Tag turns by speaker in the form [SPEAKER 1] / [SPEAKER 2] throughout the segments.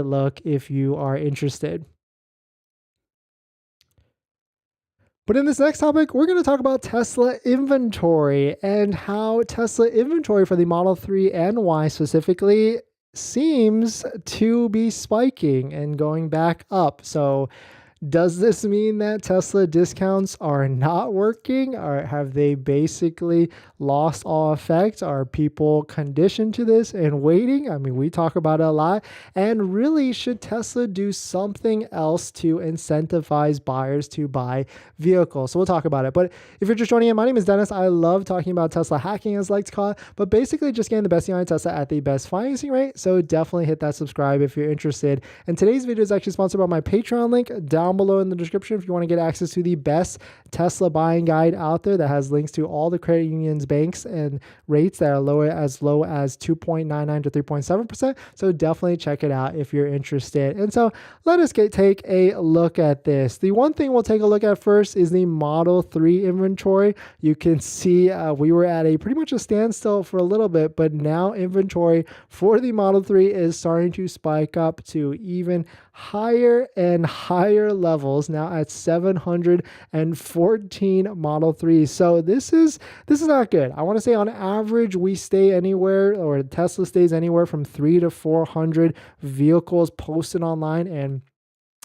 [SPEAKER 1] look if you are interested. But in this next topic, we're going to talk about Tesla inventory and how Tesla inventory for the Model 3 and Y specifically seems to be spiking and going back up. So does this mean that Tesla discounts are not working, or have they basically lost all effect? Are people conditioned to this and waiting? I mean, we talk about it a lot. And really, should Tesla do something else to incentivize buyers to buy vehicles? So we'll talk about it. But if you're just joining in, my name is Dennis. I love talking about Tesla hacking, as I like to call it, but basically just getting the best deal on Tesla at the best financing rate. So definitely hit that subscribe if you're interested. And today's video is actually sponsored by my Patreon link down below in the description if you want to get access to the best Tesla buying guide out there that has links to all the credit unions, banks, and rates that are as low as 2.99 to 3.7%. So definitely check it out if you're interested. And so let us take a look at this. The one thing we'll take a look at first is the Model 3 inventory. You can see we were at pretty much a standstill for a little bit, but now inventory for the Model 3 is starting to spike up to even higher and higher levels, now at 714 Model 3s. So this is not good. I want to say on average we stay anywhere, or Tesla stays anywhere from 300 to 400 vehicles posted online. And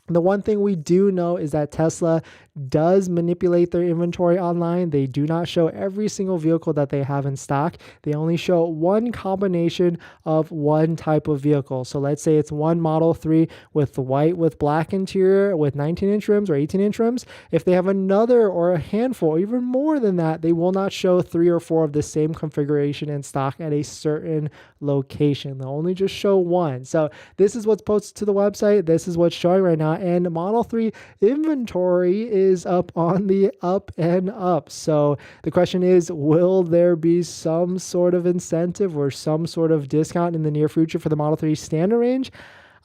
[SPEAKER 1] the one thing we do know is that Tesla does manipulate their inventory online. They do not show every single vehicle that they have in stock. They only show one combination of one type of vehicle. So let's say it's one Model 3 with the white with black interior with 19-inch rims or 18-inch rims. If they have another or a handful, or even more than that, they will not show 3 or 4 of the same configuration in stock at a certain location. They'll only just show one. So this is what's posted to the website. This is what's showing right now. And Model 3 inventory is up on the up and up. So the question is, will there be some sort of incentive or some sort of discount in the near future for the Model 3 standard range?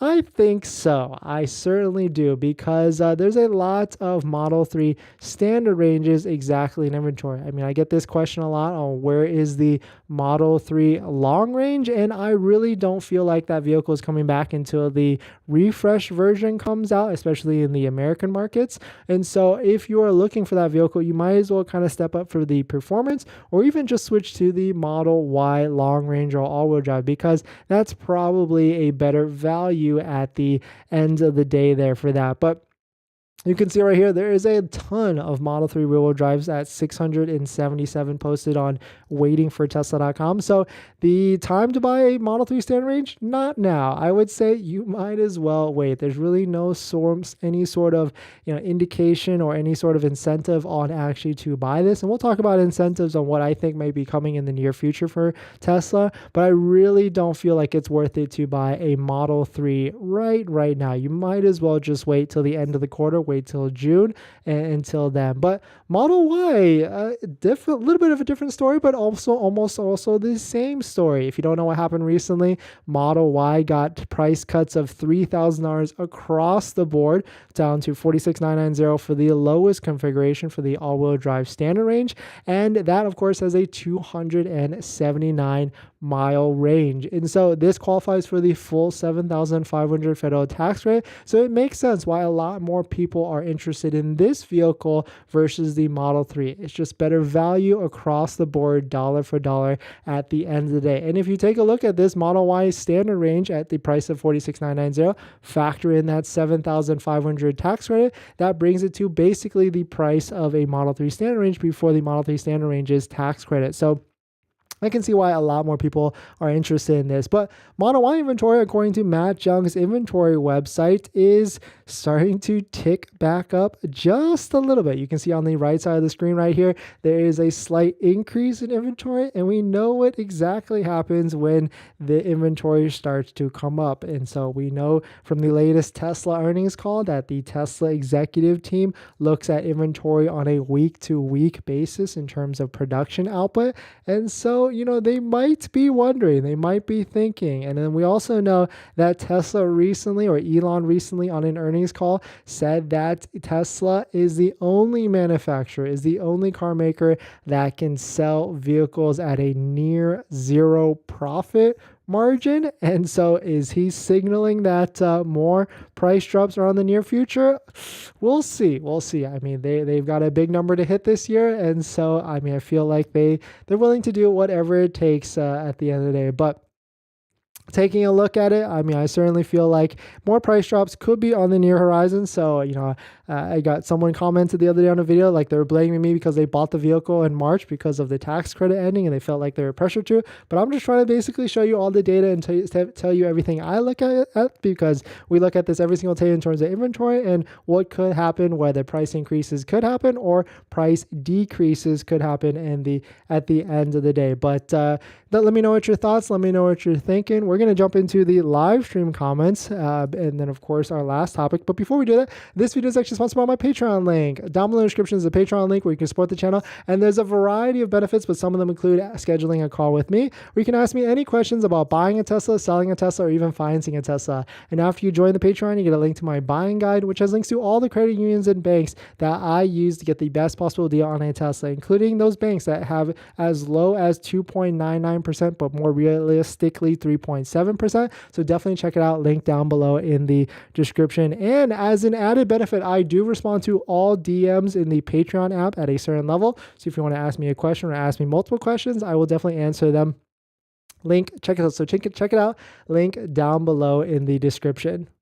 [SPEAKER 1] I think so. I certainly do, because there's a lot of Model 3 standard ranges exactly in inventory. I mean, I get this question a lot on where is the Model 3 long range, and I really don't feel like that vehicle is coming back until the refresh version comes out, especially in the American markets. And so if you are looking for that vehicle, you might as well kind of step up for the performance, or even just switch to the Model Y long range or all-wheel drive, because that's probably a better value at the end of the day there for that. But you can see right here, there is a ton of Model 3 rear-wheel drives at 677 posted on waitingfortesla.com. So the time to buy a Model 3 standard range, not now. I would say you might as well wait. There's really no any sort of indication or any sort of incentive on actually to buy this. And we'll talk about incentives on what I think may be coming in the near future for Tesla. But I really don't feel like it's worth it to buy a Model 3 right now. You might as well just wait till the end of the quarter. Wait till June and until then. But Model Y, little bit of a different story, but almost the same story. If you don't know what happened recently, Model Y got price cuts of $3,000 across the board, down to $46,990 for the lowest configuration for the all-wheel drive standard range, and that of course has a 279-mile range. And so this qualifies for the full $7,500 federal tax rate. So it makes sense why a lot more people are interested in this vehicle versus the Model 3. It's just better value across the board, dollar for dollar at the end of the day. And if you take a look at this Model Y standard range at the price of $46,990, factor in that $7,500 tax credit, that brings it to basically the price of a Model 3 standard range before the Model 3 standard range's tax credit. So I can see why a lot more people are interested in this. But Model Y inventory, according to Matt Jung's inventory website, is starting to tick back up just a little bit. You can see on the right side of the screen right here, there is a slight increase in inventory, and we know what exactly happens when the inventory starts to come up. And so we know from the latest Tesla earnings call that the Tesla executive team looks at inventory on a week-to-week basis in terms of production output. And so they might be wondering, they might be thinking. And then we also know that Tesla recently, or Elon recently on an earnings call, said that Tesla is the only manufacturer, is the only car maker that can sell vehicles at a near zero profit margin. And so is he signaling that more price drops are on the near future? We'll see. We'll see. I mean, they've got a big number to hit this year. And so, I mean, I feel like they're willing to do whatever it takes at the end of the day. But taking a look at it, I mean, I certainly feel like more price drops could be on the near horizon. So, I got someone commented the other day on a video, like they were blaming me because they bought the vehicle in March because of the tax credit ending and they felt like they were pressured to. But I'm just trying to basically show you all the data and tell you everything I look at because we look at this every single day in terms of inventory and what could happen, whether price increases could happen or price decreases could happen at the end of the day. But let me know what your thoughts. Let me know what you're thinking. We're going to jump into the live stream comments and then, of course, our last topic. But before we do that, this video is actually sponsored by my Patreon link. Down below in the description is a Patreon link where you can support the channel. And there's a variety of benefits, but some of them include scheduling a call with me, where you can ask me any questions about buying a Tesla, selling a Tesla, or even financing a Tesla. And after you join the Patreon, you get a link to my buying guide, which has links to all the credit unions and banks that I use to get the best possible deal on a Tesla, including those banks that have as low as 2.99%, but more realistically 3.7%. So definitely check it out. Link down below in the description. And as an added benefit, I do respond to all DMs in the Patreon app at a certain level. So if you want to ask me a question or ask me multiple questions, I will definitely answer them. Link, check it out. So check it out. Link down below in the description.